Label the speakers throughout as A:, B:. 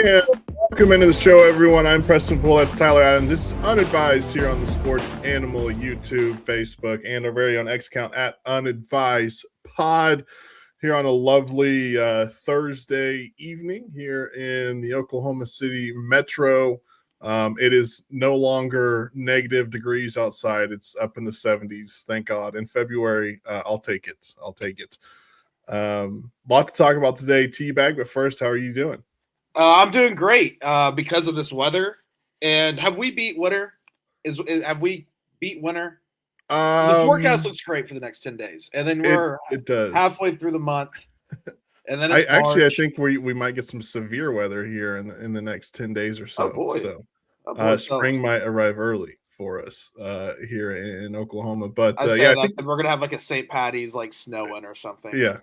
A: Yeah, welcome into the show, everyone. I'm Preston Poole. That's Tyler Adams. This is Unadvised here on the Sports Animal YouTube, Facebook, and our very own X account at Unadvised Pod here on a lovely Thursday evening here in the Oklahoma City metro. It is no longer negative degrees outside. It's up in the 70s, thank God. In February, I'll take it. Lot to talk about today, T-Bag, but first, how are you doing?
B: I'm doing great because of this weather. And have we beat winter? Have we beat winter? The forecast looks great for the next 10 days, and then we're
A: it does
B: halfway through the month, and then it's
A: I
B: March.
A: think we might get some severe weather here in the next 10 days or so.
B: Oh boy!
A: So spring might arrive early for us here in Oklahoma. But
B: I
A: I think
B: we're gonna have like a St. Patty's like snowing or something.
A: Yeah.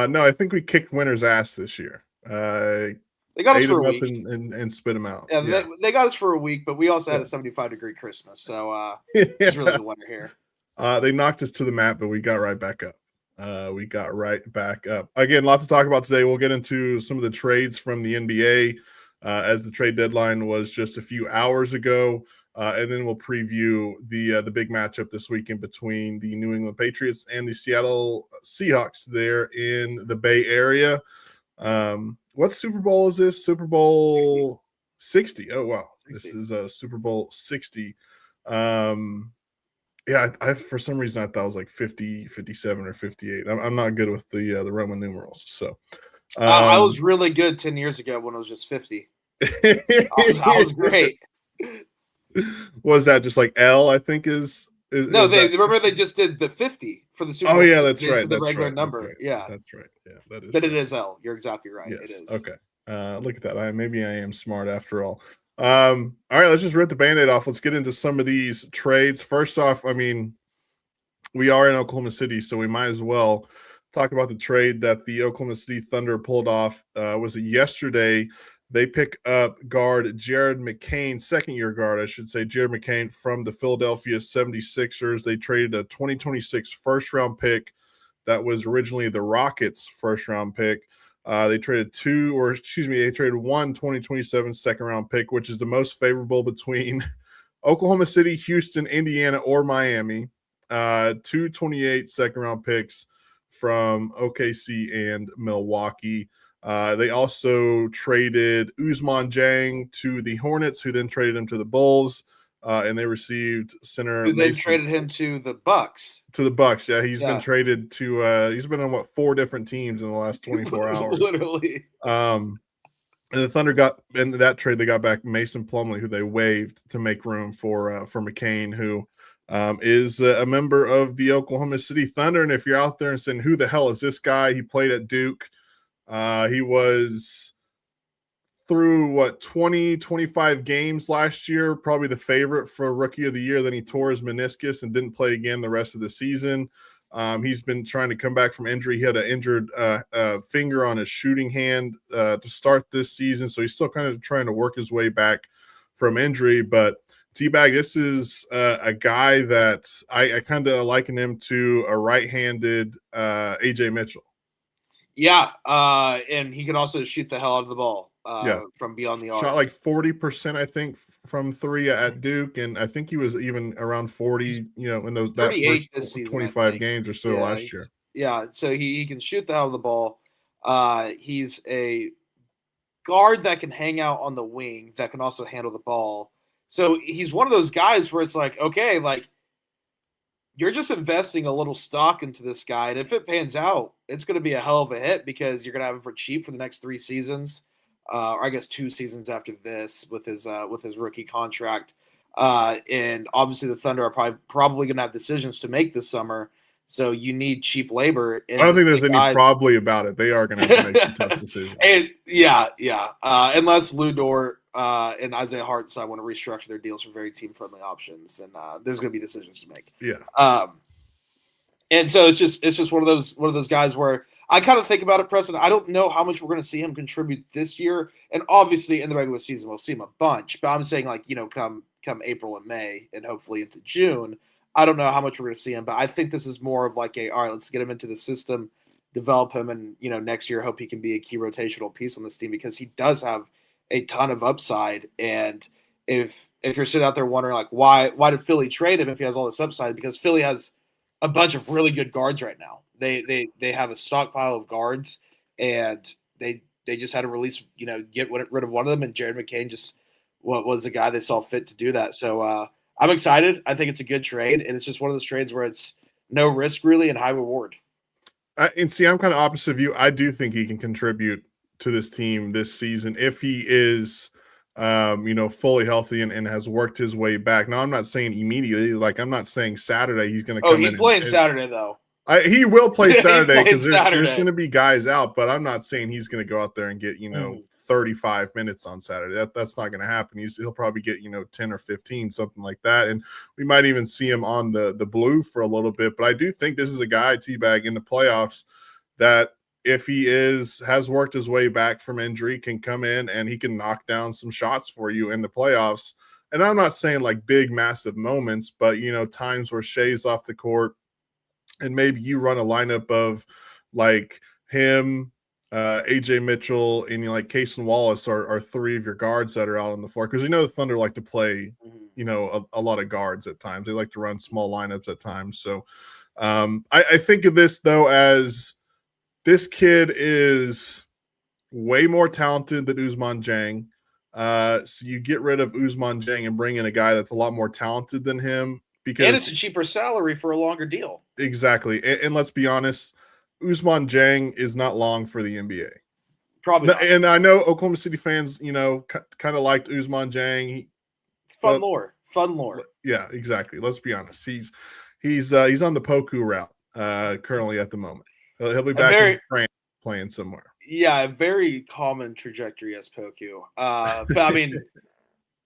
A: No, I think we kicked winter's ass this year.
B: They got us
A: ate
B: for
A: them
B: a
A: up
B: week.
A: and spit them out.
B: Yeah, they got us for a week, but we also had a 75-degree Christmas, so it's really the winter here.
A: They knocked us to the mat, but we got right back up. Again, lots to talk about today. We'll get into some of the trades from the NBA as the trade deadline was just a few hours ago. And then we'll preview the big matchup this weekend between the New England Patriots and the Seattle Seahawks there in the Bay Area. What Super Bowl is this? Super Bowl 60. Oh, wow. 60. This is Super Bowl 60. Yeah, I for some reason I thought it was like 50, 57, or 58. I'm not good with the Roman numerals. So
B: I was really good 10 years ago when it was just 50. I was great.
A: Was that just like L? I think is
B: no. They just did the 50 for the Super Bowl.
A: Oh yeah, that's right.
B: The
A: that's
B: regular
A: right.
B: number.
A: That's right.
B: Yeah,
A: that's right. Yeah, that is.
B: But
A: right.
B: it is L. You're exactly right.
A: Yes.
B: It is.
A: Okay. Look at that. Maybe I am smart after all. All right, let's just rip the Band-Aid off. Let's get into some of these trades. First off, I mean, we are in Oklahoma City, so we might as well talk about the trade that the Oklahoma City Thunder pulled off. Was it yesterday? They pick up guard Jared McCain, second-year guard, I should say, Jared McCain from the Philadelphia 76ers. They traded a 2026 first-round pick that was originally the Rockets' first-round pick. They traded one 2027 second-round pick, which is the most favorable between Oklahoma City, Houston, Indiana, or Miami. 228 second-round picks from OKC and Milwaukee. They also traded Ousmane Dieng to the Hornets, who then traded him to the Bulls, and they received center.
B: Who then traded him to the Bucks.
A: To the Bucks, yeah. He's been traded to. He's been on 4 different teams in the last 24 hours,
B: literally.
A: And the Thunder got in that trade. They got back Mason Plumlee, who they waived to make room for McCain, who is a member of the Oklahoma City Thunder. And if you're out there and saying, "Who the hell is this guy?" He played at Duke. He was through 25 games last year, probably the favorite for Rookie of the Year. Then he tore his meniscus and didn't play again the rest of the season. He's been trying to come back from injury. He had an injured finger on his shooting hand to start this season, so he's still kind of trying to work his way back from injury. But T-Bag, this is a guy that I kind of liken him to a right-handed A.J. Mitchell.
B: Yeah, and he can also shoot the hell out of the ball from beyond the arc.
A: Shot like 40%, I think, from 3 at Duke, and I think he was even around 40, in that first
B: season,
A: 25 games or so last year.
B: Yeah, so he can shoot the hell out of the ball. He's a guard that can hang out on the wing, that can also handle the ball. So he's one of those guys where it's like, okay, like, you're just investing a little stock into this guy, and if it pans out, it's going to be a hell of a hit because you're going to have him for cheap for the next 3 seasons, or I guess 2 seasons after this with his rookie contract. And obviously, the Thunder are probably going to have decisions to make this summer, so you need cheap labor.
A: I don't think there's any probably about it. They are going to have to make some tough decisions.
B: Unless Lou Dort and Isaiah Hartenstein want to restructure their deals for very team-friendly options, and there's going to be decisions to make.
A: Yeah.
B: And so it's just one of those guys where I kind of think about it, Preston. I don't know how much we're going to see him contribute this year, and obviously in the regular season we'll see him a bunch. But I'm saying come April and May, and hopefully into June, I don't know how much we're going to see him. But I think this is more of like all right, let's get him into the system, develop him, and next year hope he can be a key rotational piece on this team because he does have a ton of upside. And if you're sitting out there wondering like why did Philly trade him if he has all this upside? Because Philly has a bunch of really good guards right now. They have a stockpile of guards, and they just had to release, get rid of one of them, and Jared McCain just was the guy they saw fit to do that. So I'm excited. I think it's a good trade, and it's just one of those trades where it's no risk really and high reward.
A: And see, I'm kind of opposite of you. I do think he can contribute to this team this season if he is, fully healthy and has worked his way back. Now, I'm not saying immediately. Like, I'm not saying Saturday he's going to come in.
B: He's playing Saturday though.
A: He will play Saturday because there's going to be guys out, but I'm not saying he's going to go out there and get 35 minutes on Saturday. That's not going to happen. He'll probably get 10 or 15, something like that, and we might even see him on the blue for a little bit. But I do think this is a guy, T-Bag, in the playoffs that if he has worked his way back from injury, can come in and he can knock down some shots for you in the playoffs. And I'm not saying like big, massive moments, but times where Shea's off the court. And maybe you run a lineup of like him, AJ Mitchell, and like Cason Wallace are three of your guards that are out on the floor. Because the Thunder like to play, a lot of guards at times. They like to run small lineups at times. So I think of this, though, as this kid is way more talented than Ousmane Dieng. So you get rid of Ousmane Dieng and bring in a guy that's a lot more talented than him.
B: And it's a cheaper salary for a longer deal.
A: Exactly. And let's be honest, Ousmane Dieng is not long for the NBA.
B: Probably not.
A: And I know Oklahoma City fans, kind of liked Ousmane Dieng.
B: It's fun lore.
A: Yeah, exactly. Let's be honest. He's on the Poku route currently at the moment. He'll be back in France playing somewhere.
B: Yeah, a very common trajectory as Poku. But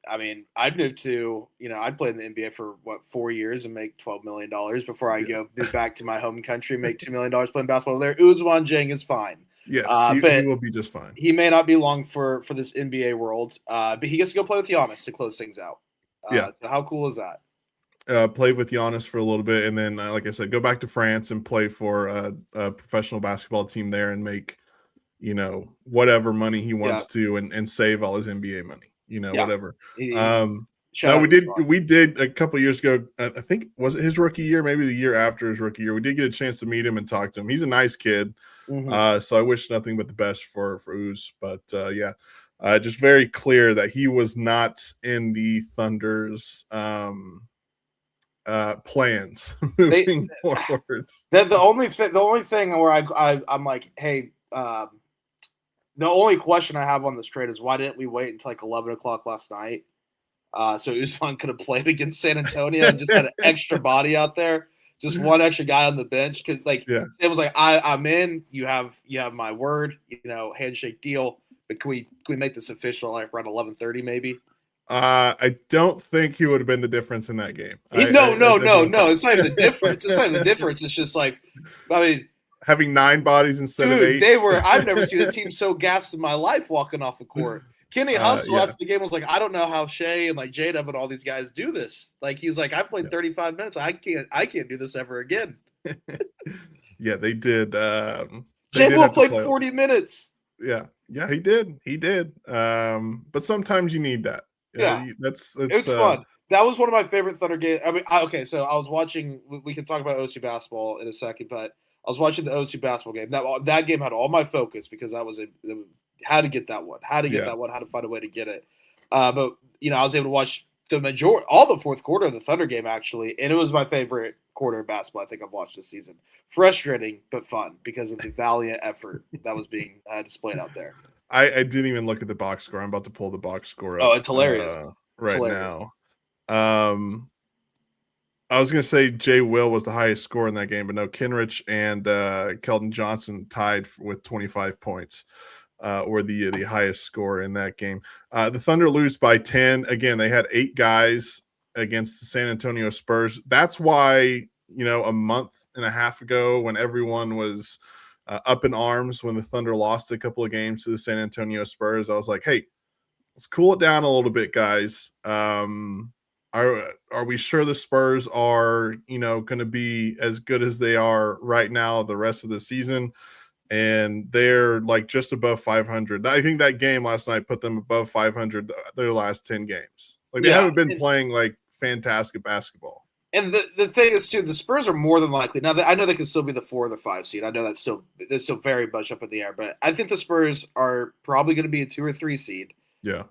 B: I mean, I'd move to, I'd play in the NBA for 4 years and make $12 million before I go back to my home country, make $2 million playing basketball over there. Ousmane Dieng is fine.
A: Yes, he will be just fine.
B: He may not be long for this NBA world, but he gets to go play with Giannis to close things out. So how cool is that?
A: Play with Giannis for a little bit, and then, like I said, go back to France and play for a professional basketball team there and make, whatever money he wants to and save all his NBA money. Whatever. We did a couple of years ago. I think, was it his rookie year? Maybe the year after his rookie year. We did get a chance to meet him and talk to him. He's a nice kid. So I wish nothing but the best for Ooze. But just very clear that he was not in the Thunder's plans moving forward.
B: The only thing where I'm like, hey, the only question I have on this trade is why didn't we wait until like 11 o'clock last night? So Ousmane could have played against San Antonio and just had an extra body out there, just one extra guy on the bench. Because Sam was like, I'm in. You have my word. Handshake deal. But can we make this official like around 11:30 maybe?
A: I don't think he would have been the difference in that game.
B: No. It's not even the difference. It's not even the difference. It's just like, I mean,
A: having 9 bodies instead of 8.
B: I've never seen a team so gassed in my life walking off the court. Kenny Hustle after the game was like, I don't know how Shea and like J-Dub and all these guys do this. Like he's like, I played 35 minutes. I can't do this ever again.
A: Yeah, they did.
B: J-Will played 40 minutes.
A: Yeah, he did. But sometimes you need that. It's
B: fun. That was one of my favorite Thunder games. I mean, so I was watching. We can talk about OSU basketball in a second, but I was watching the OSU basketball game. That game had all my focus because that was how to get that one, how to find a way to get it. But I was able to watch all the fourth quarter of the Thunder game actually, and it was my favorite quarter of basketball I think I've watched this season. Frustrating but fun because of the valiant effort that was being displayed out there.
A: I didn't even look at the box score. I'm about to pull the box score up.
B: Oh, it's hilarious
A: now. I was going to say Jay Will was the highest score in that game, but no, Kenrich and Keldon Johnson tied with 25 points, were the highest score in that game. The Thunder lose by 10. Again, they had 8 guys against the San Antonio Spurs. That's why, a month and a half ago when everyone was up in arms when the Thunder lost a couple of games to the San Antonio Spurs, I was like, hey, let's cool it down a little bit, guys. Are we sure the Spurs are, going to be as good as they are right now the rest of the season? and they're like just above 500. I think that game last night put them above 500 their last 10 games. Like they haven't been playing like fantastic basketball.
B: And the thing is too, the Spurs are more than likely now. I know they can still be the 4 or the 5 seed. I know that's still very much up in the air, but I think the Spurs are probably going to be a 2 or 3 seed.
A: Yeah,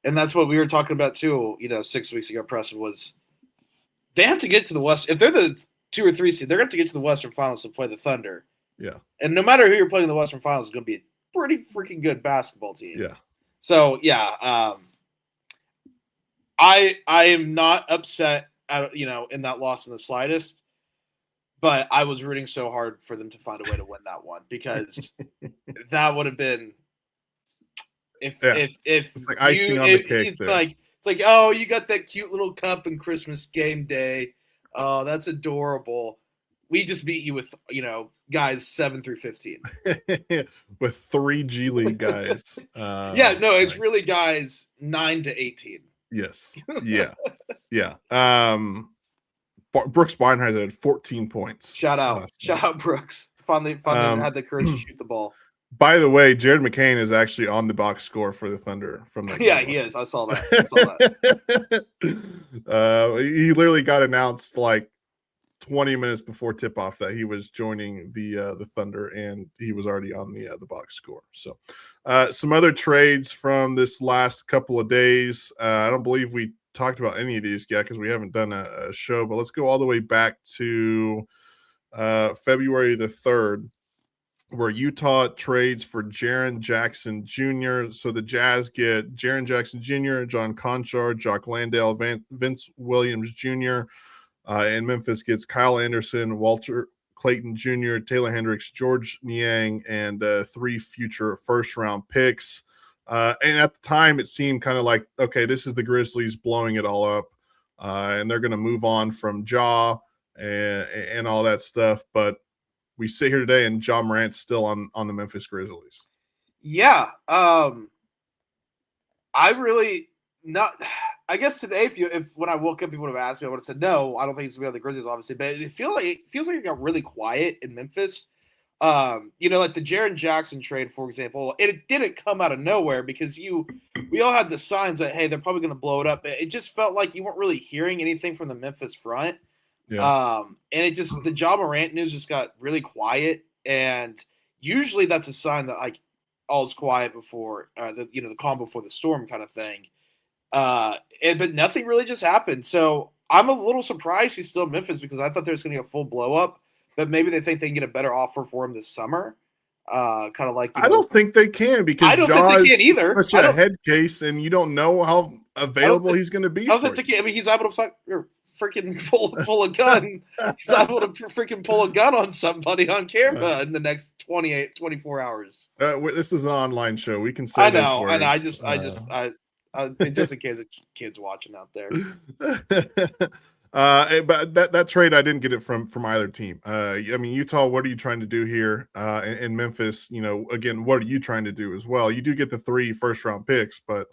B: and that's what we were talking about too. 6 weeks ago, Preston, was they have to get to the West. If they're the 2 or 3 seed, they're going to have to get to the Western Finals to play the Thunder.
A: Yeah,
B: and no matter who you're playing in the Western Finals, is going to be a pretty freaking good basketball team.
A: Yeah.
B: So yeah, I am not upset. In that loss in the slightest, but I was rooting so hard for them to find a way to win that one because that would have been if
A: it's like icing on the cake.
B: It's like, oh, you got that cute little cup in Christmas game day. Oh, that's adorable. We just beat you with guys 7 through 15
A: with 3 G League guys.
B: It's really guys 9 to 18.
A: Yes. Yeah. Yeah. Brooks Barnheiser had 14 points.
B: Shout out Brooks. Finally had the courage to shoot the ball.
A: By the way, Jared McCain is actually on the box score for the Thunder from that.
B: Yeah, he is. I saw that.
A: He literally got announced like 20 minutes before tip-off that he was joining the Thunder, and he was already on the box score. So some other trades from this last couple of days. I don't believe we talked about any of these yet because we haven't done a show, but let's go all the way back to February the 3rd, where Utah trades for Jaren Jackson Jr. So the Jazz get Jaren Jackson Jr., John Conchar, Jock Landale, Vince Williams Jr., and Memphis gets Kyle Anderson, Walter Clayton Jr., Taylor Hendricks, George Niang, and 3 future first-round picks. And at the time, it seemed kind of like, okay, this is the Grizzlies blowing it all up, and they're going to move on from Ja and all that stuff. But we sit here today, and Ja Morant's still on the Memphis Grizzlies. Yeah,
B: I really not. I guess today, if when I woke up, people would have asked me, I would have said no. I don't think he's gonna be on the Grizzlies, obviously, but it feels like it got really quiet in Memphis. Like the Jaren Jackson trade, for example, it didn't come out of nowhere because we all had the signs that hey, they're probably gonna blow it up. It just felt like you weren't really hearing anything from the Memphis front.
A: Yeah.
B: And it just the Ja Morant news just got really quiet, and usually that's a sign that like all's quiet before the calm before the storm kind of thing. But nothing really just happened. So I'm a little surprised he's still in Memphis because I thought there was going to be a full blow up, but maybe they think they can get a better offer for him this summer. Kind of like
A: I don't think they can because
B: I don't think they can either.
A: Such a head case, and you don't know how available he's going to be.
B: I don't think they can. I mean, he's able to freaking pull a gun. He's able to freaking pull a gun on somebody on camera in the next 24 hours.
A: This is an online show. We can say
B: I know. I just in case of kids watching out there.
A: But that trade, I didn't get it from either team. I mean, Utah, what are you trying to do here? In Memphis, again, what are you trying to do as well? You do get the 3 first-round picks, but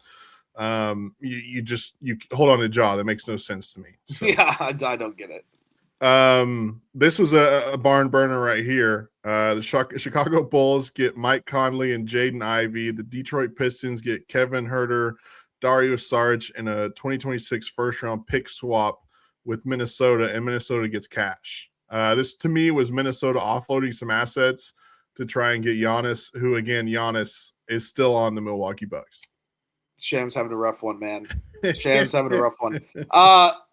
A: you hold on to Ja. That makes no sense to me. So.
B: Yeah, I don't get it.
A: This was a barn burner right here. The Chicago Bulls get Mike Conley and Jaden Ivey. The Detroit Pistons get Kevin Huerter, Dario Saric, and a 2026 first-round pick swap with Minnesota, and Minnesota gets cash. This, to me, was Minnesota offloading some assets to try and get Giannis, who, again, Giannis is still on the Milwaukee Bucks.
B: Shams having a rough one, man. Shams having a rough one.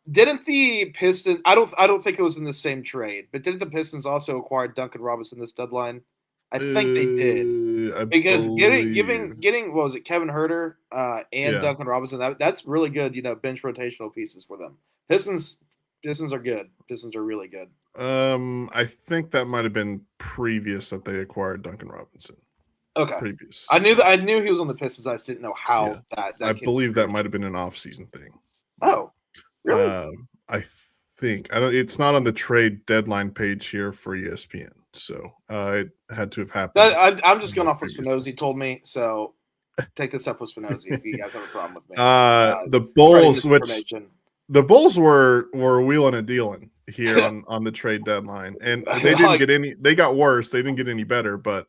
B: Didn't the Pistons? I don't think it was in the same trade, but didn't the Pistons also acquire Duncan Robinson this deadline? I think they did because getting what was it, Kevin Huerter and Duncan Robinson? That's really good. Bench rotational pieces for them. Pistons are good. Pistons are really good.
A: I think that might have been previous that they acquired Duncan Robinson.
B: Okay.
A: Previous.
B: I knew he was on the Pistons. I just didn't know how that
A: I believe that might have been an off-season thing.
B: Oh, really?
A: I think it's not on the trade deadline page here for ESPN, so it had to have happened.
B: I'm just going off what Spinozzi told me, so take this up with Spinozzi if you guys have a problem with me.
A: The Bulls were wheeling and dealing here on the trade deadline, and they didn't get any. They got worse. They didn't get any better, but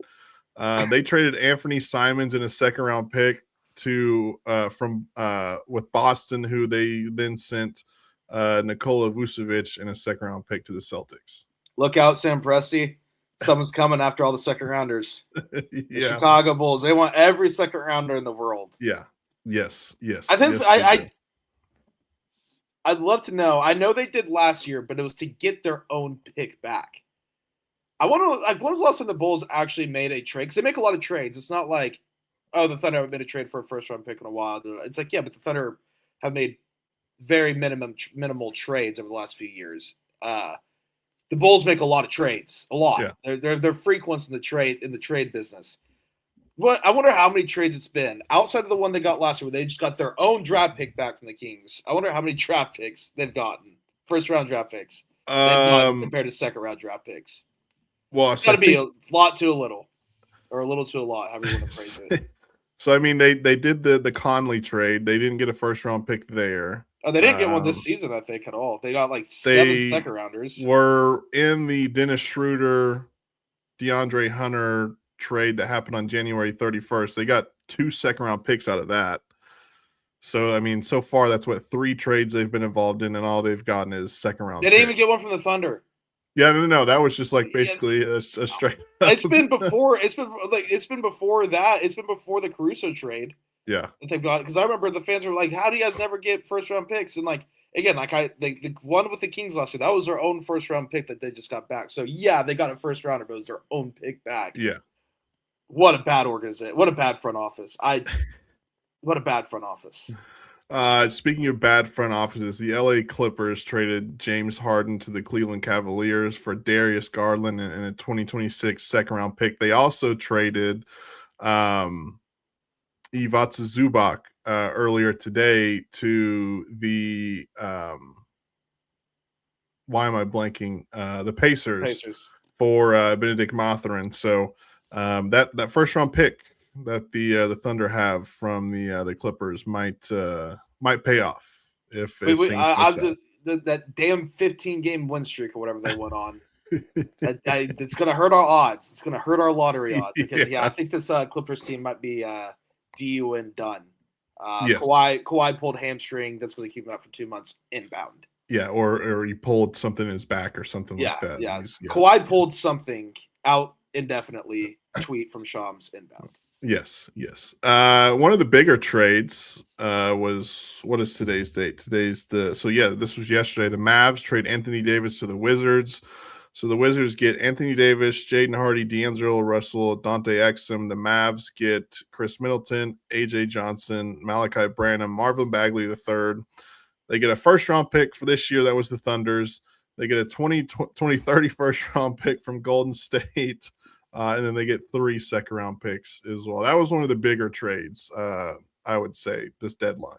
A: They traded Anthony Simons in a second round pick to from with Boston, who they then sent Nikola Vucevic in a second round pick to the Celtics.
B: Look out, Sam Presti. Someone's coming after all the second rounders. The
A: Yeah.
B: Chicago Bulls. They want every second rounder in the world.
A: Yeah. Yes.
B: I think
A: yes,
B: I'd love to know. I know they did last year, but it was to get their own pick back. I wonder, like, when was the last time the Bulls actually made a trade? Because they make a lot of trades. It's not like, oh, the Thunder haven't made a trade for a first-round pick in a while. It's like, yeah, but the Thunder have made very minimal trades over the last few years. The Bulls make a lot of trades, a lot.
A: Yeah.
B: They're frequents in the trade business. I wonder how many trades it's been outside of the one they got last year, where they just got their own draft pick back from the Kings. I wonder how many draft picks they've gotten, first-round draft picks, they've gotten compared to second-round draft picks.
A: Well,
B: It's got to be a lot to a little, or a little to a lot, however you want to phrase it.
A: So I mean, they did the Conley trade. They didn't get a first round pick there.
B: Oh, they didn't get one this season, I think, at all. They got like 7 second rounders.
A: Were in the Dennis Schroeder, DeAndre Hunter trade that happened on January 31st. They got 2 second round picks out of that. So I mean, so far that's what 3 trades they've been involved in, and all they've gotten is second round.
B: They didn't even get one from the Thunder.
A: Yeah, no. That was just like basically a straight.
B: It's been before. It's been before that. It's been before the Caruso trade.
A: Yeah,
B: that they've got, because I remember the fans were like, "How do you guys never get first round picks?" And like again, like the one with the Kings last year, that was their own first round pick that they just got back. So yeah, they got a first rounder, but it was their own pick back.
A: Yeah.
B: What a bad organization. What a bad front office. What a bad front office.
A: Speaking of bad front offices, the LA Clippers traded James Harden to the Cleveland Cavaliers for Darius Garland and a 2026 second round pick. They also traded Ivica Zubac earlier today to the why am I blanking? The Pacers. For Benedict Mathurin. So that first round pick that the Thunder have from the Clippers might pay off if things go south.
B: That damn 15-game win streak or whatever they went on. It's going to hurt our odds. It's going to hurt our lottery odds because I think this Clippers team might be DU and done. Yes. Kawhi pulled hamstring. That's going to keep him out for 2 months inbound.
A: Yeah, or he pulled something in his back or something like that.
B: Yeah, Kawhi pulled something out indefinitely. Tweet from Shams inbound.
A: Yes. One of the bigger trades was, what is today's date? This was yesterday. The Mavs trade Anthony Davis to the Wizards. So the Wizards get Anthony Davis, Jaden Hardy, D'Angelo Russell, Dante Exum. The Mavs get Chris Middleton, AJ Johnson, Malachi Branham, Marvin Bagley III. They get a first round pick for this year. That was the Thunders. They get a 2030 first round pick from Golden State. And then they get 3 second round picks as well. That was one of the bigger trades, I would say, this deadline.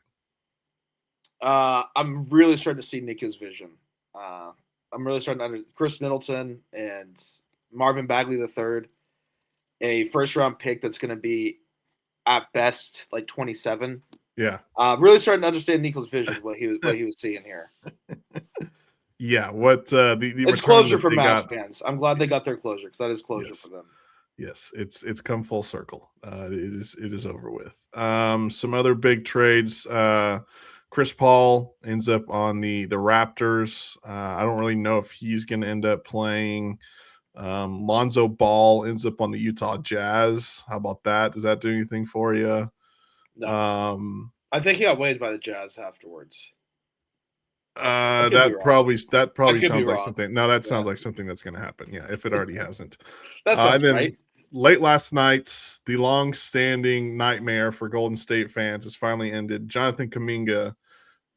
B: I'm really starting to see Nico's vision. I'm really starting to under Chris Middleton and Marvin Bagley III, a first round pick that's going to be at best like 27.
A: Yeah.
B: Really starting to understand Nico's vision, what he was seeing here.
A: Yeah, it's
B: closure for Mavs fans. I'm glad they got their closure because that is closure for them.
A: Yes, it's come full circle. It is over with. Some other big trades. Chris Paul ends up on the Raptors. I don't really know if he's going to end up playing. Lonzo Ball ends up on the Utah Jazz. How about that? Does that do anything for you?
B: No. I think he got waived by the Jazz afterwards.
A: That probably sounds like something. No, that sounds like something that's going to happen. Yeah, if it already hasn't.
B: That sounds right.
A: Late last night, the long-standing nightmare for Golden State fans has finally ended. Jonathan Kuminga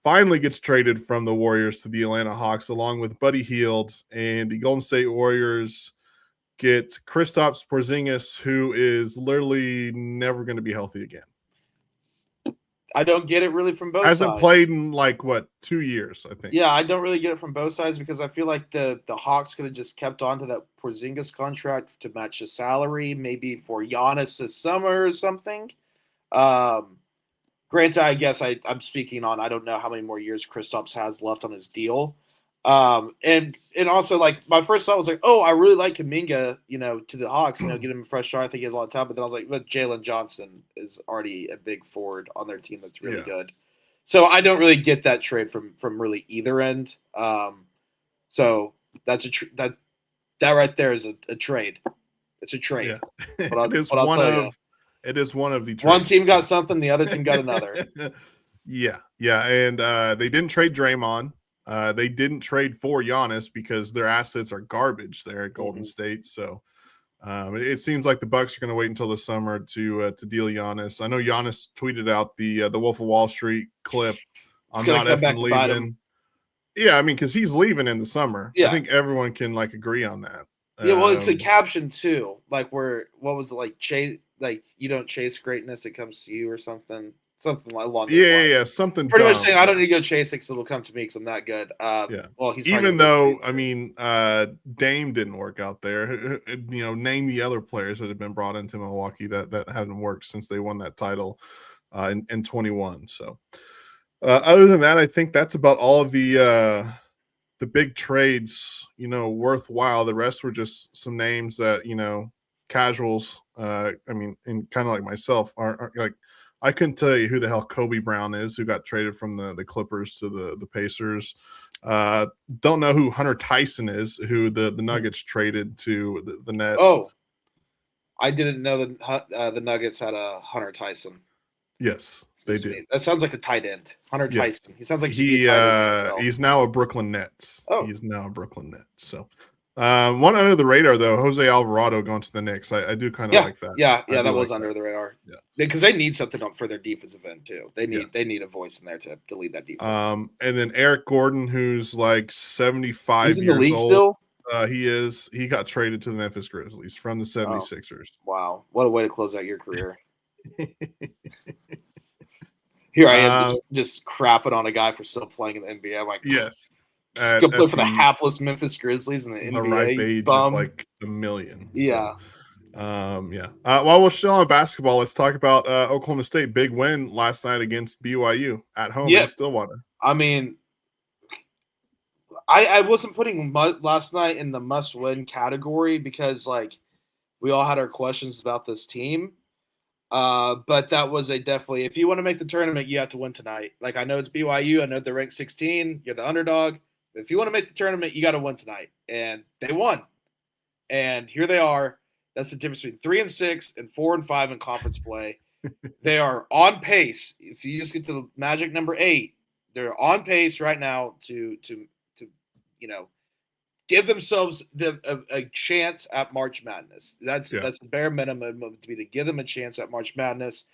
A: finally gets traded from the Warriors to the Atlanta Hawks, along with Buddy Hield, and the Golden State Warriors get Kristaps Porzingis, who is literally never going to be healthy again.
B: I don't get it really from both sides.
A: Hasn't played in 2 years, I think.
B: Yeah, I don't really get it from both sides because I feel like the Hawks could have just kept on to that Porzingis contract to match the salary, maybe for Giannis this summer or something. Granted, I guess I'm speaking on, I don't know how many more years Kristaps has left on his deal. And also like my first thought was like, oh, I really like Kuminga, to the Hawks, get him a fresh start. I think he has a lot of time. But then I was like, but Jalen Johnson is already a big forward on their team that's really good. So I don't really get that trade from really either end. So that's that right there is a trade. It's a trade.
A: Yeah.
B: But
A: it is one of the trades.
B: One team got something, the other team got another.
A: Yeah. And they didn't trade Draymond. They didn't trade for Giannis because their assets are garbage there at Golden State. So it seems like the Bucks are going to wait until the summer to deal Giannis. I know Giannis tweeted out the Wolf of Wall Street clip. I'm not effing leaving. Yeah, I mean, because he's leaving in the summer. Yeah. I think everyone can like agree on that.
B: Yeah, well, it's a caption too, like what was it, like chase, like you don't chase greatness, it comes to you, or something like along those lines.
A: Yeah, something
B: pretty much saying I don't need to go chase it because it'll come to me because I'm that good. Well, he's
A: even though I mean, Dame didn't work out there. Name the other players that have been brought into Milwaukee that haven't worked since they won that title in 21. So other than that, I think that's about all of the big trades, worthwhile. The rest were just some names that, casuals, I mean, and kind of like myself, are like, I couldn't tell you who the hell Kobe Brown is, who got traded from the Clippers to the Pacers. Don't know who Hunter Tyson is, who the Nuggets traded to the Nets.
B: Oh, I didn't know that the Nuggets had a Hunter Tyson.
A: Yes, they did.
B: That sounds like a tight end, Hunter Tyson. He sounds like
A: he's now a Brooklyn Nets. Oh, he's now a Brooklyn Nets. So, one under the radar though, Jose Alvarado going to the Knicks. I do kind of like that.
B: Yeah, that was under the radar. Yeah, because they need something up for their defensive end too. They need a voice in there to lead that defense.
A: And then Eric Gordon, who's like 75
B: he's in
A: years
B: the league
A: old.
B: Still?
A: He got traded to the Memphis Grizzlies from the 76ers.
B: Oh, wow, what a way to close out your career. Here I am just crapping on a guy for still playing in the NBA. I'm like,
A: yes,
B: go play for the hapless Memphis Grizzlies in the NBA.
A: The ripe age of like a million.
B: Yeah.
A: So, while we're still on basketball, let's talk about Oklahoma State. Big win last night against BYU at home in Stillwater.
B: I mean, I wasn't putting last night in the must-win category because like we all had our questions about this team. But that was definitely, if you want to make the tournament, you have to win tonight. Like I know it's BYU, I know they're ranked 16, you're the underdog. But if you want to make the tournament, you got to win tonight. And they won. And here they are. That's the difference between 3-6 and 4-5 in conference play. They are on pace. If you just get to the magic number 8, they're on pace right now to give themselves a chance at March Madness. That's the bare minimum to give them a chance at March Madness.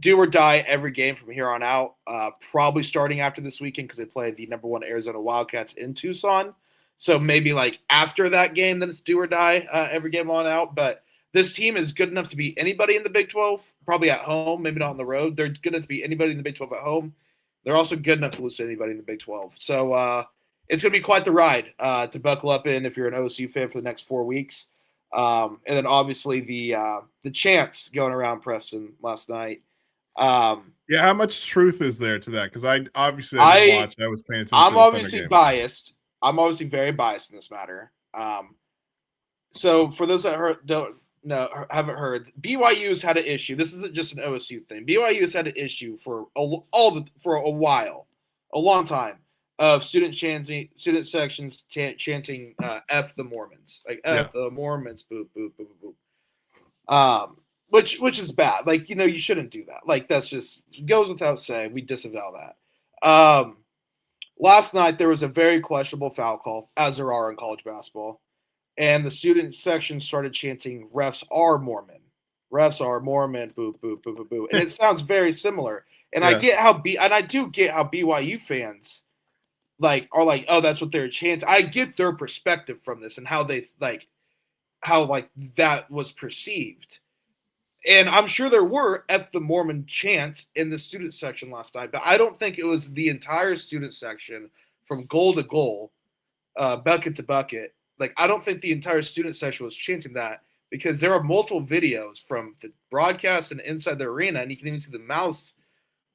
B: Do or die every game from here on out. Probably starting after this weekend because they play the number 1 Arizona Wildcats in Tucson. So maybe like after that game, then it's do or die every game on out. But this team is good enough to beat anybody in the Big 12, probably at home, maybe not on the road. They're good enough to beat anybody in the Big 12 at home. They're also good enough to lose to anybody in the Big 12. So it's going to be quite the ride to buckle up in if you're an OSU fan for the next 4 weeks. And then obviously the chants going around Preston last night.
A: How much truth is there to that? Because I didn't watch. I was paying attention.
B: I'm obviously biased. I'm obviously very biased in this matter. So for those that haven't heard, BYU has had an issue. This isn't just an OSU thing. BYU has had an issue for a while, a long time, of student sections chanting "F the Mormons," like "F the Mormons," boop boop boop boop. Which is bad. Like you shouldn't do that. Like that's just goes without saying. We disavow that. Last night there was a very questionable foul call, as there are in college basketball, and the student section started chanting "Refs are Mormon, refs are Mormon," boop boop boop boop boop, and it sounds very similar. And I get how I do get how BYU fans are like, oh, that's what they're chanting. I get their perspective from this and how they how that was perceived. And I'm sure there were F the Mormon chants in the student section last night, but I don't think it was the entire student section from goal to goal, bucket to bucket. Like, I don't think the entire student section was chanting that because there are multiple videos from the broadcast and inside the arena, and you can even see the mouths.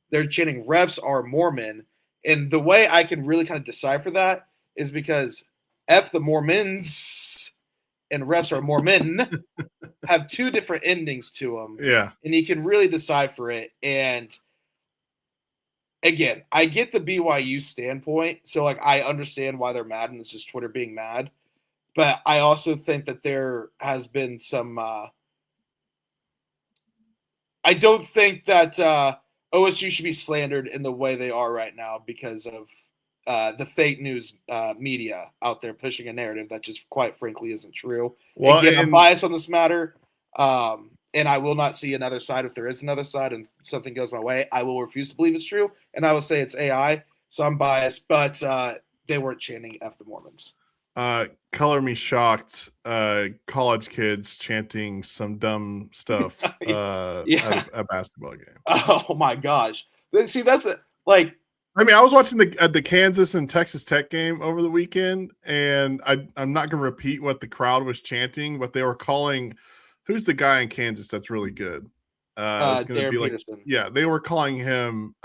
B: They're chanting "Refs are Mormon." And the way I can really kind of decipher that is because F the Mormons and rest are Mormon have two different endings to them.
A: Yeah.
B: And you can really decipher it. And again, I get the BYU standpoint. So, like, I understand why they're mad, and it's just Twitter being mad. But I also think that there has been some I don't think that OSU should be slandered in the way they are right now because of the fake news media out there pushing a narrative that just quite frankly isn't true.
A: Well,
B: Again, I'm
A: and
B: biased on this matter, and I will not see another side. If there is another side and something goes my way, I will refuse to believe it's true, and I will say it's AI. So I'm biased, but they weren't chanting F the Mormons.
A: color me shocked, college kids chanting some dumb stuff
B: Yeah.
A: at a basketball game.
B: Oh my gosh. See, that's like,
A: I mean, I was watching the Kansas and Texas Tech game over the weekend, and I'm not going to repeat what the crowd was chanting, but they were calling, who's the guy in Kansas that's really good? It's going to
B: Darren
A: be like,
B: Peterson.
A: yeah, they were calling him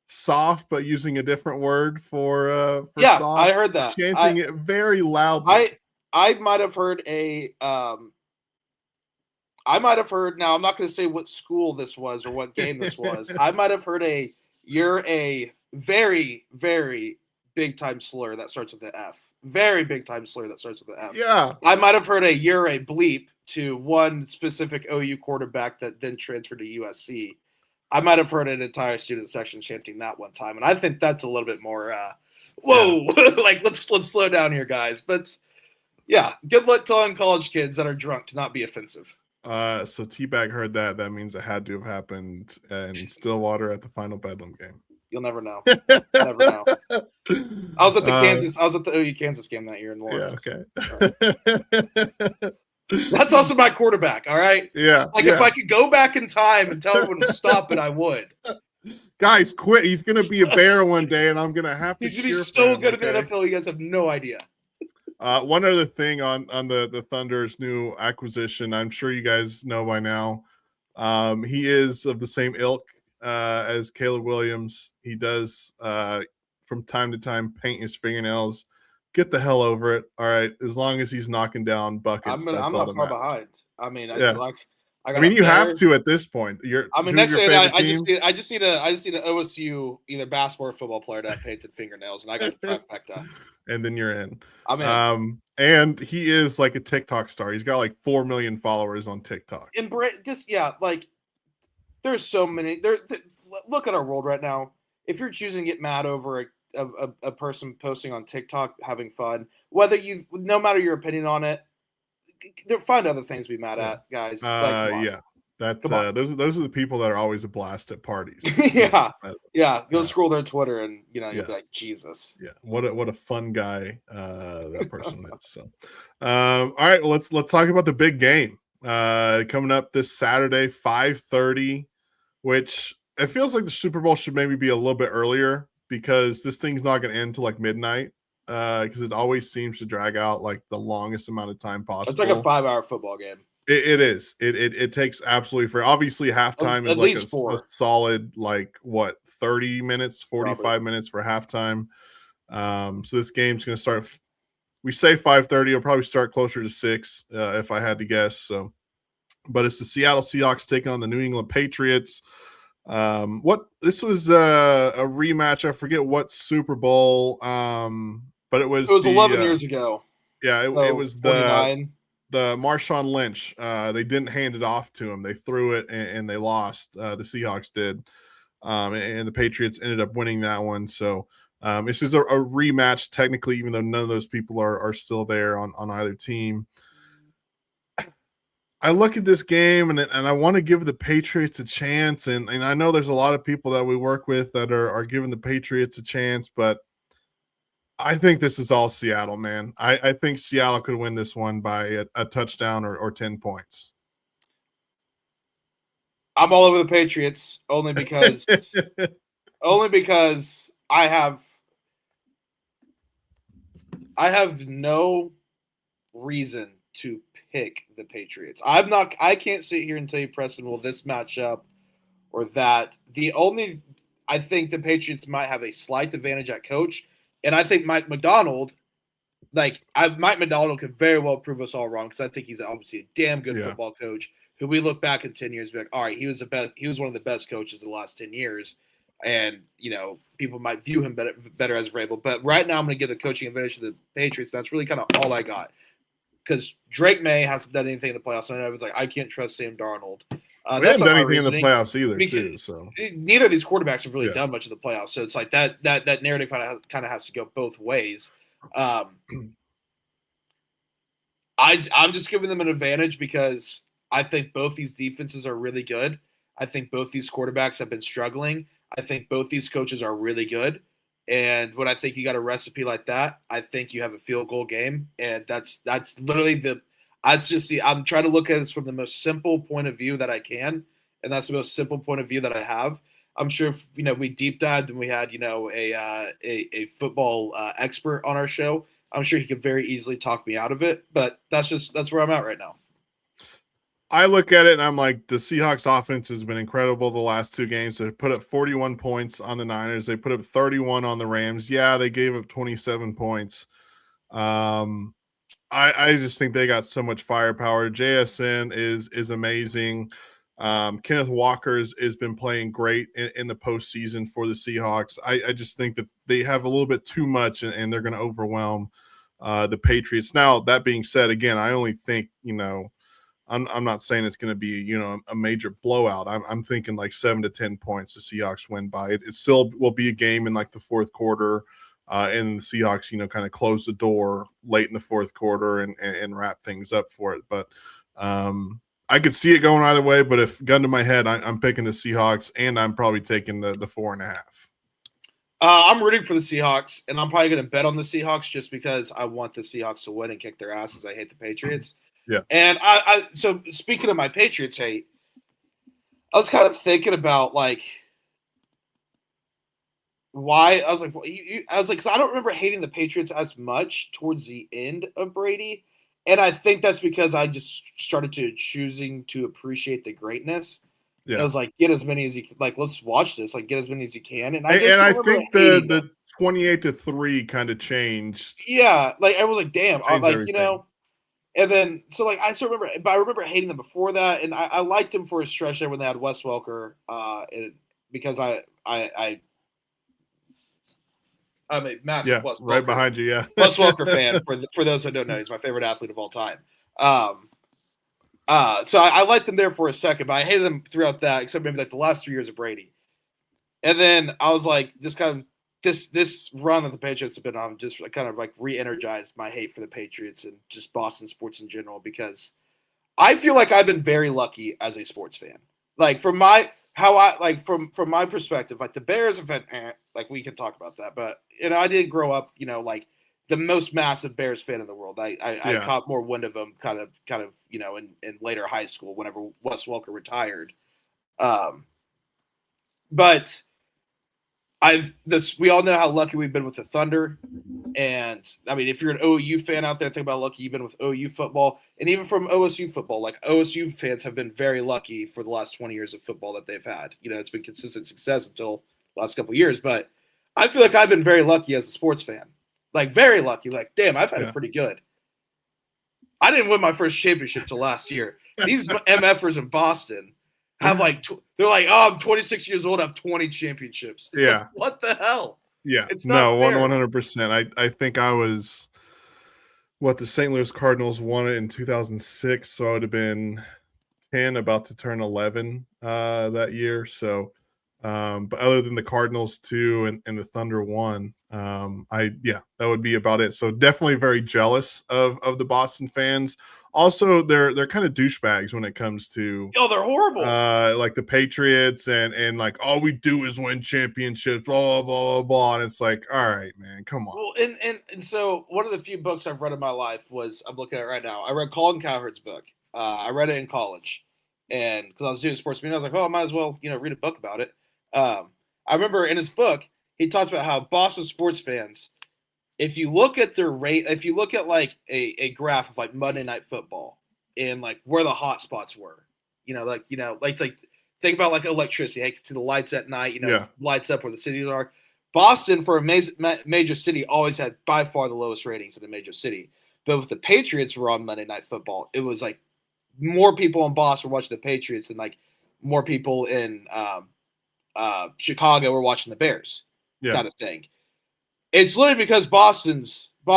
A: soft, but using a different word for
B: Yeah,
A: soft.
B: I heard that.
A: Chanting it very loudly.
B: I might have heard I might have heard, now I'm not going to say what school this was or what game this was. I might have heard you're a very, very big time slur that starts with the F. Very big time slur that starts with the F.
A: Yeah.
B: I might have heard you're a bleep to one specific OU quarterback that then transferred to USC. I might have heard an entire student section chanting that one time. And I think that's a little bit more, whoa, yeah. Like, let's slow down here, guys. But yeah, good luck telling college kids that are drunk to not be offensive.
A: So T-Bag heard that. That means it had to have happened in Stillwater at the final Bedlam game.
B: You'll never know. Never know. I was at the OU Kansas game that year in Lawrence.
A: Yeah, okay.
B: That's also my quarterback, all right?
A: Yeah.
B: Like, if I could go back in time and tell everyone to stop it, I would.
A: Guys, quit. He's going to be a Bear one day, and I'm going to have to
B: He's going to be so good in the NFL, you guys have no idea.
A: One other thing on the Thunder's new acquisition, I'm sure you guys know by now. He is of the same ilk as Caleb Williams. He does from time to time paint his fingernails. Get the hell over it. All right, as long as he's knocking down buckets,
B: I'm
A: all
B: not
A: that
B: far
A: matters.
B: behind. I mean,
A: yeah.
B: I
A: mean, you have to at this point.
B: next thing I just need an OSU either basketball or football player to have painted fingernails, and I got the trifecta.
A: And then you're in.
B: I'm in.
A: And he is like a TikTok star. He's got like 4 million followers on TikTok.
B: And like there's so many. Look at our world right now. If you're choosing to get mad over a person posting on TikTok having fun, no matter your opinion on it, find other things to be mad at, guys.
A: Yeah. Those are the people that are always a blast at parties.
B: Yeah. Go scroll their Twitter and you'll be like, Jesus.
A: Yeah. What a fun guy that person is. So all right, well, let's talk about the big game. Coming up this Saturday, 5:30, which it feels like the Super Bowl should maybe be a little bit earlier because this thing's not gonna end till like midnight. Because it always seems to drag out like the longest amount of time possible.
B: It's like a 5-hour football game.
A: It is. It takes absolutely for obviously halftime is like a solid 30 minutes, 45 minutes for halftime. So this game's gonna start. We say 5:30. It'll probably start closer to 6 if I had to guess. So, but it's the Seattle Seahawks taking on the New England Patriots. This was a rematch. I forget what Super Bowl. But it was
B: 11 years ago.
A: Yeah, it was
B: 49.
A: the Marshawn Lynch. They didn't hand it off to him. They threw it and they lost. The Seahawks did. And the Patriots ended up winning that one. So this is a rematch technically, even though none of those people are still there on either team. I look at this game and I want to give the Patriots a chance. And I know there's a lot of people that we work with that are giving the Patriots a chance, but I think this is all Seattle, man. I think Seattle could win this one by a touchdown or 10 points.
B: I'm all over the Patriots only because I have no reason to pick the Patriots. I can't sit here and tell you, Preston, will this match up or that. I think the Patriots might have a slight advantage at coach, and I think Mike Macdonald, Mike Macdonald could very well prove us all wrong because I think he's obviously a damn good football coach who we look back in 10 years and be like, all right, he was one of the best coaches of the last 10 years. And, people might view him better as Vrabel. But right now I'm going to give the coaching advantage to the Patriots. That's really kind of all I got. Because Drake May hasn't done anything in the playoffs. And I was like, I can't trust Sam Darnold.
A: We haven't done anything in the playoffs either, too. So
B: neither of these quarterbacks have really done much in the playoffs. So it's like that narrative kind of has to go both ways. I'm just giving them an advantage because I think both these defenses are really good. I think both these quarterbacks have been struggling. I think both these coaches are really good. And when I think you got a recipe like that, I think you have a field goal game. And that's literally I'm trying to look at this from the most simple point of view that I can. And that's the most simple point of view that I have. I'm sure if, we deep dived and we had, a football expert on our show, I'm sure he could very easily talk me out of it. But that's where I'm at right now.
A: I look at it and I'm like, the Seahawks offense has been incredible the last two games. They put up 41 points on the Niners. They put up 31 on the Rams. Yeah, they gave up 27 points. I just think they got so much firepower. JSN is amazing. Kenneth Walker has been playing great in the postseason for the Seahawks. I just think that they have a little bit too much and they're going to overwhelm the Patriots. Now, that being said, again, I only think, I'm not saying it's going to be, a major blowout. I'm thinking like 7 to 10 points the Seahawks win by. It still will be a game in like the fourth quarter, and the Seahawks, kind of close the door late in the fourth quarter and wrap things up for it. But I could see it going either way. But if gun to my head, I'm picking the Seahawks, and I'm probably taking the 4.5.
B: I'm rooting for the Seahawks, and I'm probably going to bet on the Seahawks just because I want the Seahawks to win and kick their asses. I hate the Patriots.
A: Yeah.
B: And so speaking of my Patriots hate, I was kind of thinking about why I was like, because I don't remember hating the Patriots as much towards the end of Brady. And I think that's because I just started choosing to appreciate the greatness. Yeah. I was like, get as many as you can. Like, let's watch this. Like, get as many as you can. And I
A: think the 28-3 kind of changed.
B: Yeah. Like, I was like, damn. Everything. And then, so I still remember, but I remember hating them before that, and I liked them for a stretch there when they had Wes Welker, because I'm a massive Wes Welker,
A: right behind you, yeah.
B: Wes Welker fan. For those that don't know, he's my favorite athlete of all time. So I liked them there for a second, but I hated them throughout that, except maybe the last 3 years of Brady. And then I was like, this run that the Patriots have been on just kind of re-energized my hate for the Patriots and just Boston sports in general, because I feel like I've been very lucky as a sports fan. From my perspective, the Bears have been we can talk about that, but I did grow up, the most massive Bears fan in the world. I caught more wind of them kind of in later high school whenever Wes Welker retired. But we all know how lucky we've been with the Thunder. And I mean, if you're an OU fan out there, think about how lucky you've been with OU football, and even from OSU football. OSU fans have been very lucky for the last 20 years of football that they've had. It's been consistent success until the last couple of years. But I feel like I've been very lucky as a sports fan. Very lucky. Damn, I've had it pretty good. I didn't win my first championship till last year. These MFers in Boston have they're like, oh, I'm 26 years old, I have 20 championships. It's what the hell?
A: Yeah,
B: it's not fair.
A: 100%. I think I was the St. Louis Cardinals won it in 2006, so I would have been 10, about to turn 11 that year. So, but other than the Cardinals 2 and the Thunder 1, that would be about it. So definitely very jealous of the Boston fans. Also, they're kind of douchebags when it comes to
B: they're horrible.
A: The Patriots and all we do is win championships, blah blah blah blah. And it's all right, man, come on.
B: Well, and so one of the few books I've read in my life was, I'm looking at it right now. I read Colin Cowherd's book. I read it in college, and because I was doing sports media, I was like, oh, I might as well read a book about it. I remember in his book he talked about how Boston sports fans, if you look at their rate, if you look at a graph of Monday Night Football and where the hot spots were, think about like electricity. You can see the lights at night.
A: Yeah.
B: Lights up where the cities are. Boston, for a major city, always had by far the lowest ratings in a major city. But if the Patriots were on Monday Night Football, it was like more people in Boston were watching the Patriots than like more people in Chicago were watching the Bears, kind of thing. It's literally because Bostonians
A: They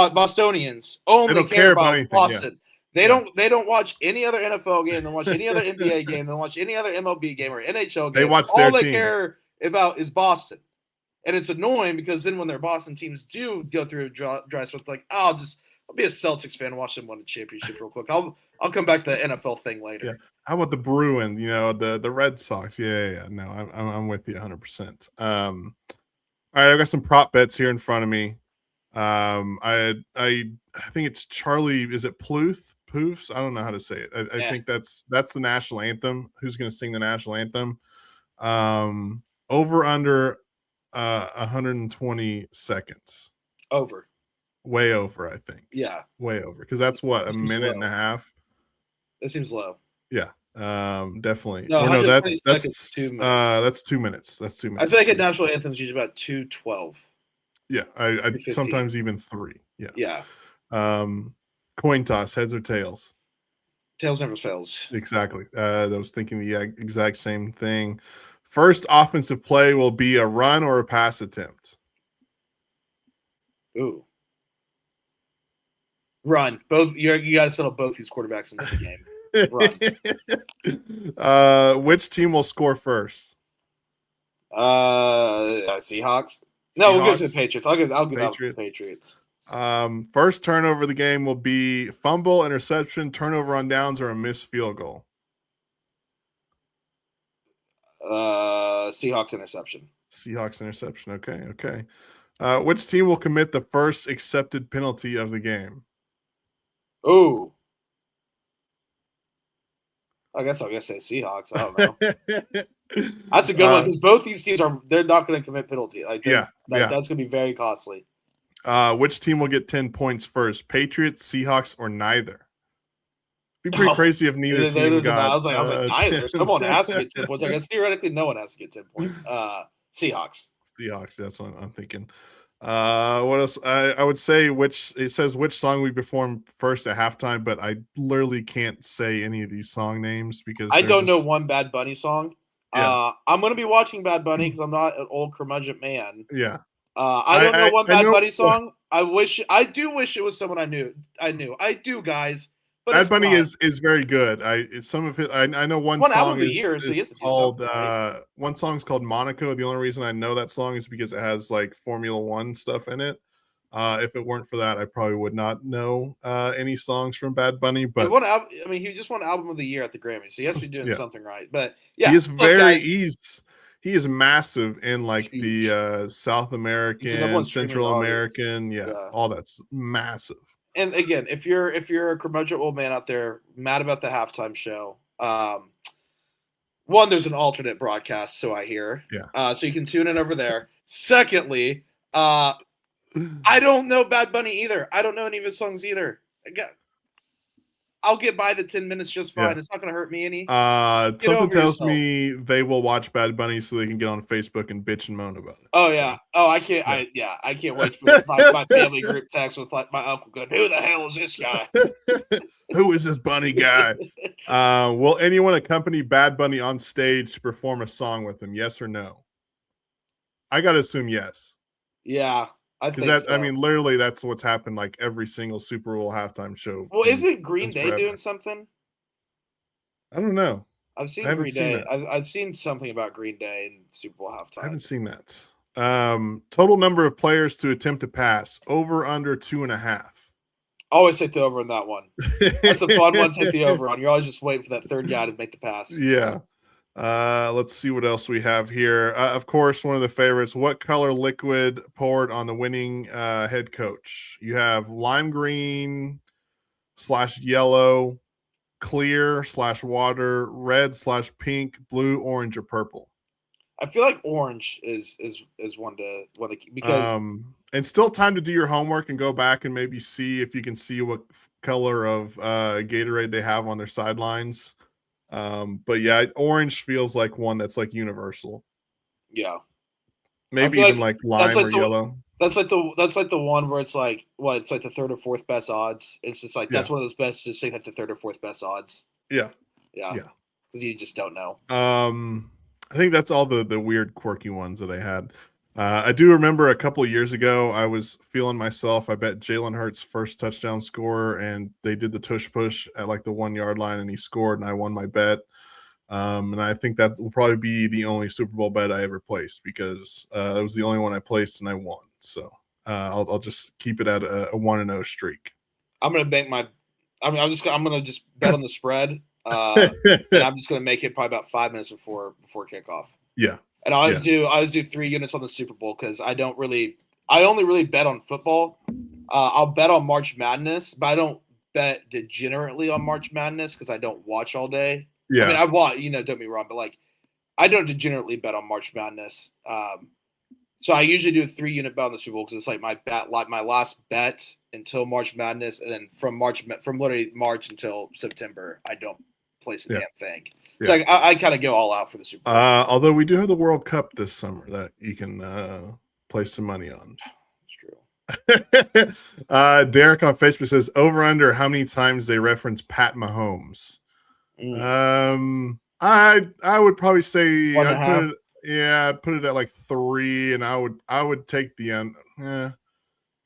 B: only
A: don't
B: care
A: care about
B: about
A: anything.
B: Boston. They don't watch any other NFL game. They don't watch any other NBA game. They don't watch any other MLB game or NHL game.
A: They watch
B: All
A: their
B: they
A: team.
B: care about is Boston. And it's annoying because then when their Boston teams do go through dry spell, it's like, I'll be a Celtics fan and watch them win the championship real quick. I'll come back to the NFL thing later.
A: Yeah. How about the Bruins? The Red Sox? Yeah. No, I'm with you 100%. All right, I've got some prop bets here in front of me. I think it's Charlie. Is it Pluth? Poofs? I don't know how to say it. I think that's the national anthem. Who's going to sing the national anthem? Over under 120 seconds.
B: Over.
A: Way over, I think.
B: Yeah.
A: Way over. Because that's what, a minute and a half?
B: That seems low.
A: Yeah. Definitely.
B: No,
A: that's
B: 2 minutes.
A: That's 2 minutes. That's 2 minutes.
B: I feel like a national anthem is usually about 2:12.
A: Yeah, I sometimes even 3. Yeah.
B: Yeah.
A: Coin toss, heads or tails?
B: Tails never fails.
A: Exactly. I was thinking the exact same thing. First offensive play will be a run or a pass attempt.
B: Ooh. Run. Both you got to settle both these quarterbacks into the game.
A: Run. Which team will score first?
B: Seahawks. No, we'll give it to the Patriots. I'll give that to the Patriots.
A: First turnover of the game will be fumble, interception, turnover on downs, or a missed field goal.
B: Seahawks interception.
A: Seahawks interception. Okay. Which team will commit the first accepted penalty of the game?
B: Ooh. I guess I'll say Seahawks. I don't know. That's a good one because both these teams they're not going to commit penalty. That's going to be very costly.
A: Which team will get 10 points first? Patriots, Seahawks, or neither? It'd be pretty crazy if neither team got.
B: I was like, neither. Someone has to get 10 points. I guess theoretically, no one has to get 10 points. Seahawks.
A: Seahawks. That's what I'm thinking. What else? I would say it says which song we perform first at halftime, but I literally can't say any of these song names because
B: I don't know one Bad Bunny song.
A: Yeah.
B: I'm going to be watching Bad Bunny because I'm not an old curmudgeon man.
A: Yeah.
B: I don't know one Bad Bunny song. I do wish it was someone I knew. I do, guys. But
A: Bad Bunny is very good. Some of it. I know one song
B: album of the year, so
A: is called one song's called Monaco. The only reason I know that song is because it has like Formula One stuff in it. If it weren't for that, I probably would not know any songs from Bad Bunny. But
B: he just won album of the year at the Grammys, so he has to be doing something right. But yeah,
A: he is he is massive in like the South American, Central American, all that's massive.
B: And again, if you're a curmudgeon old man out there mad about the halftime show, one, there's an alternate broadcast, so I hear.
A: Yeah.
B: So you can tune in over there. Secondly, I don't know Bad Bunny either. I don't know any of his songs either. I'll get by the 10 minutes just fine. Yeah. It's not going to hurt me any.
A: Something tells me they will watch Bad Bunny so they can get on Facebook and bitch and moan about it.
B: Oh yeah. Oh, I can't. Yeah. I can't wait for my family group text with like my uncle going, "Who the hell is this guy?
A: Who is this Bunny guy?" Will anyone accompany Bad Bunny on stage to perform a song with him? Yes or no? I got to assume yes.
B: Yeah. I
A: mean, literally, that's what's happened like every single Super Bowl halftime show.
B: Well, isn't Green Day doing something?
A: I don't know.
B: I've seen Green Day. I've seen something about Green Day in Super Bowl halftime.
A: I haven't seen that. Total number of players to attempt to pass over under 2.5.
B: Always take the over on that one. That's a fun one. Take the over on. You're always just waiting for that third guy to make the pass.
A: Yeah. Let's see what else we have here. Of course, one of the favorites. What color liquid poured on the winning head coach? You have lime green / yellow, clear / water, red / pink, blue, orange, or purple.
B: I feel like orange is one to because
A: and still time to do your homework and go back and maybe see if you can see what color of Gatorade they have on their sidelines. But yeah, orange feels like one that's like universal.
B: Yeah. I
A: Maybe
B: feel
A: even
B: like
A: like
B: that's
A: lime
B: like
A: or
B: the
A: yellow.
B: that's like the one where it's like what it's like the third or fourth best odds. It's just like
A: Yeah.
B: that's one of those best just say like the third or fourth best odds.
A: Yeah.
B: Yeah,
A: Yeah.
B: because you just don't know.
A: I think that's all the weird quirky ones that I had. I do remember a couple of years ago, I was feeling myself. I bet Jalen Hurts' first touchdown score, and they did the tush push at like the 1 yard line, and he scored, and I won my bet. And I think that will probably be the only Super Bowl bet I ever placed because it was the only one I placed and I won. So I'll just keep it at a 1-0 streak.
B: I'm gonna make my. I'm gonna just bet on the spread, and I'm just gonna make it probably about 5 minutes before kickoff.
A: Yeah.
B: And I always do 3 units on the Super Bowl because I only really bet on football. I'll bet on March Madness, but I don't bet degenerately on March Madness because I don't watch all day. I mean,
A: Yeah.
B: I watch, don't get me wrong, but like I don't degenerately bet on March Madness. So I usually do a 3 unit bet on the Super Bowl because it's like my last bet until March Madness, and then from literally March until September, I don't place a
A: Yeah.
B: damn thing.
A: Yeah.
B: So like, I kind of go all out for the Super Bowl.
A: Although we do have the World Cup this summer that you can place some money on.
B: It's true.
A: Derek on Facebook says over under how many times they reference Pat Mahomes. I would probably say
B: One and a half.
A: I'd put it at like 3, and I would take the end.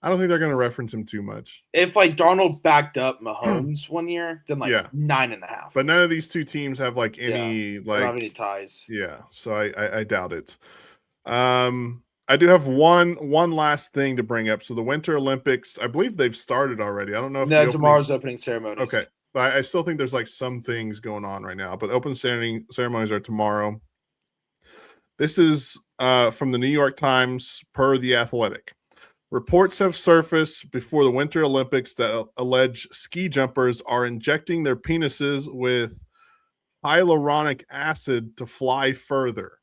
A: I don't think they're going to reference him too much.
B: If like Darnold backed up Mahomes one year, then like 9.5.
A: But none of these two teams have like any
B: don't have any ties.
A: Yeah, so I doubt it. I do have one last thing to bring up. So the Winter Olympics, I believe they've started already. I don't know if
B: tomorrow's opening ceremonies.
A: Okay, but I still think there's like some things going on right now. But open ceremonies are tomorrow. This is from the New York Times per The Athletic. Reports have surfaced before the Winter Olympics that allege ski jumpers are injecting their penises with hyaluronic acid to fly further.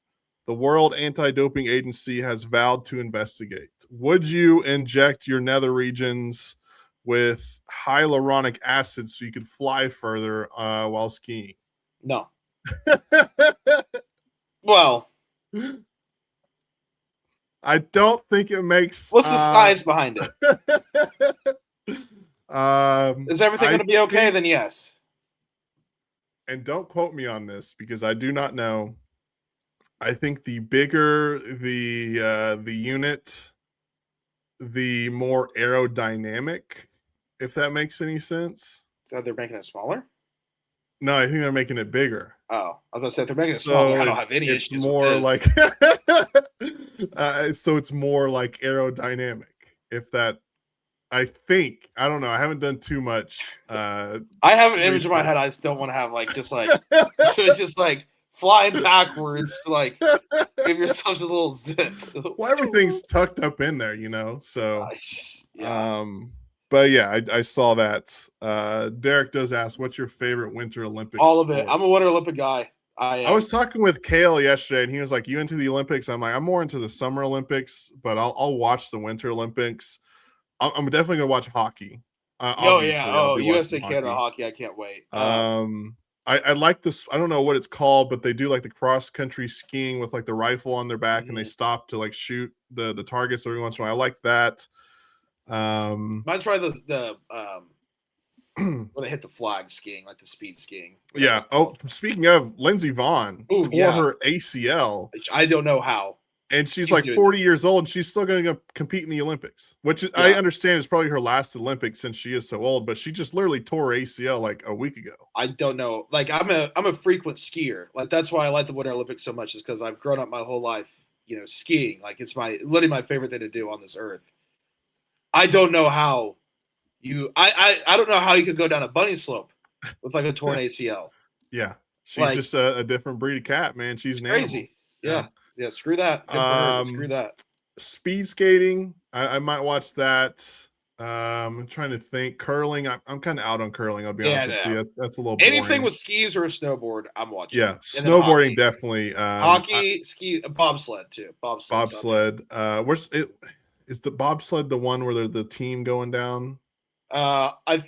A: The World Anti-Doping Agency has vowed to investigate. Would you inject your nether regions with hyaluronic acid so you could fly further while skiing?
B: No. Well,
A: I don't think it makes.
B: What's the science behind it? Is everything going to be okay? Then yes.
A: And don't quote me on this because I do not know. I think the bigger the unit, the more aerodynamic, if that makes any sense.
B: So they're making it smaller?
A: No, I think they're making it bigger.
B: Oh, I was going to say if they're making it smaller, I don't have any issues.
A: It's more like so it's more like aerodynamic. If that, I think, I don't know. I haven't done too much.
B: I have an image in my head. I just don't want to have like just like so it's just like flying backwards to like give yourself just a little zip.
A: Well, everything's tucked up in there, So,
B: yeah.
A: But yeah, I saw that. Derek does ask, "What's your favorite Winter Olympics?"
B: All of it. I'm a Winter Olympic guy.
A: I was talking with Kale yesterday, and he was like, "You into the Olympics?" I'm like, "I'm more into the Summer Olympics, but I'll watch the Winter Olympics. I'm definitely gonna watch hockey.
B: USA Canada hockey. I can't wait.
A: I like this. I don't know what it's called, but they do like the cross country skiing with like the rifle on their back, and they stop to like shoot the targets every once in a while. I like that.
B: Mine's probably the when they hit the flag skiing, like the speed skiing.
A: Yeah. Oh, speaking of, Lindsey Vonn tore her ACL.
B: I don't know how.
A: And she's like 40 years old, and she's still going to compete in the Olympics, which I understand is probably her last Olympics since she is so old. But she just literally tore her ACL like a week ago.
B: I don't know. Like I'm a frequent skier. Like that's why I like the Winter Olympics so much, is because I've grown up my whole life, skiing. Like it's literally my favorite thing to do on this earth. I don't know how I don't know how you could go down a bunny slope with like a torn ACL.
A: Yeah, she's just a different breed of cat, man. She's
B: crazy. Yeah. Yeah, screw that. Good for her, screw that.
A: Speed skating, I might watch that. I'm trying to think. Curling, I'm kind of out on curling. I'll be honest with you. That's a little boring.
B: Anything with skis or a snowboard, I'm watching.
A: Yeah, snowboarding definitely.
B: Hockey, ski, bobsled too.
A: Bobsled. Where's it? Is the bobsled the one where they're the team going down?
B: I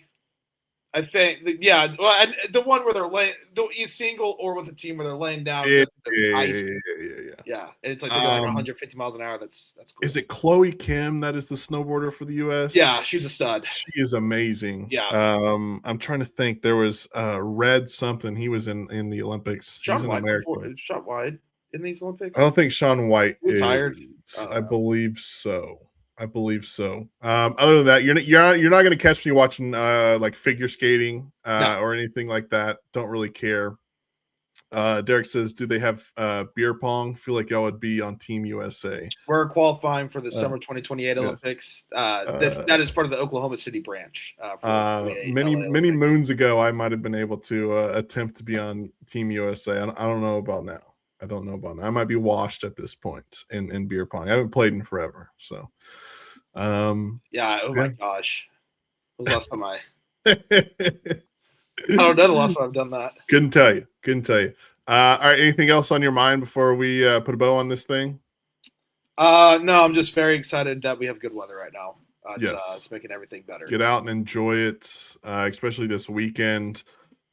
B: I think, yeah. Well, and the one where they're laying, the single or with a team where they're laying down,
A: Yeah,
B: they're iced.
A: yeah.
B: Yeah, and it's like they go like 150 miles an hour. That's cool.
A: Is it Chloe Kim that is the snowboarder for the U.S.?
B: Yeah, she's a stud.
A: She is amazing.
B: Yeah.
A: I'm trying to think. There was Red something. He was in the Olympics. He's an American.
B: Shot wide in these Olympics.
A: I don't think Shaun White
B: retired.
A: I believe so. Other than that, you're not going to catch me watching like figure skating or anything like that. Don't really care. Derek says, do they have beer pong? Feel like y'all would be on Team USA.
B: We're qualifying for the summer 2028 Olympics. That is part of the Oklahoma City branch.
A: Many moons ago, I might have been able to attempt to be on Team USA. I don't know about now. I might be washed at this point in beer pong. I haven't played in forever. So,
B: my gosh. When was the last time I don't know the last time I've done that.
A: Couldn't tell you. All right. Anything else on your mind before we put a bow on this thing?
B: No, I'm just very excited that we have good weather right now. It's making everything better.
A: Get out and enjoy it, especially this weekend.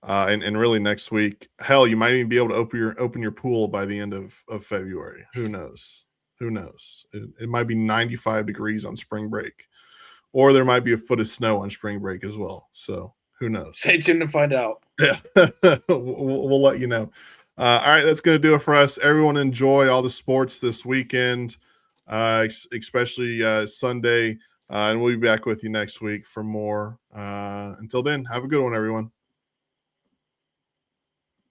A: And really next week. Hell, you might even be able to open your pool by the end of February. Who knows? It might be 95 degrees on spring break, or there might be a foot of snow on spring break as well. So who knows?
B: Stay tuned to find out.
A: Yeah, we'll let you know. All right, that's going to do it for us. Everyone enjoy all the sports this weekend, especially Sunday. And we'll be back with you next week for more. Until then, have a good one, everyone.